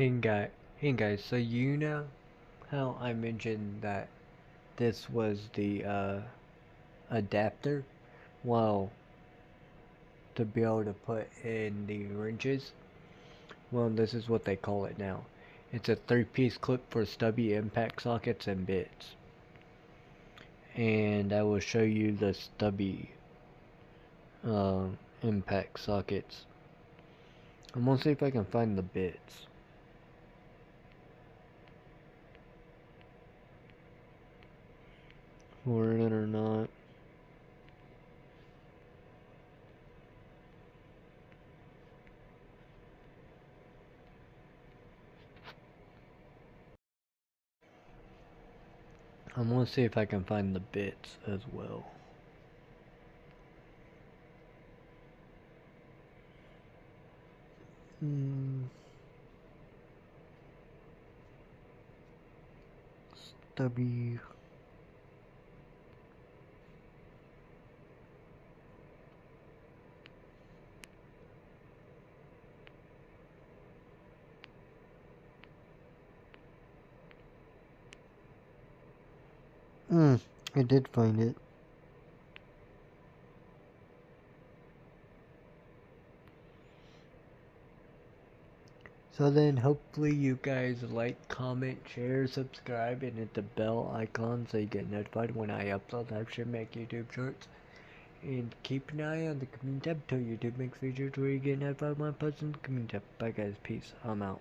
Hey guys, so you know how I mentioned that this was the adapter? Well, to be able to put in the wrenches, well, this is what they call it now. It's a 3-piece clip for stubby impact sockets and bits. And I will show you the stubby uh, impact sockets. I'm gonna see if I can find the bits. For it or not. I'm gonna see if I can find the bits as well. Stubby. I did find it. So then hopefully you guys like, comment, share, subscribe, and hit the bell icon so you get notified when I upload live stream make YouTube shorts. And keep an eye on the community tab till YouTube makes videos where you get notified when I post in the community tab. Bye guys, peace, I'm out.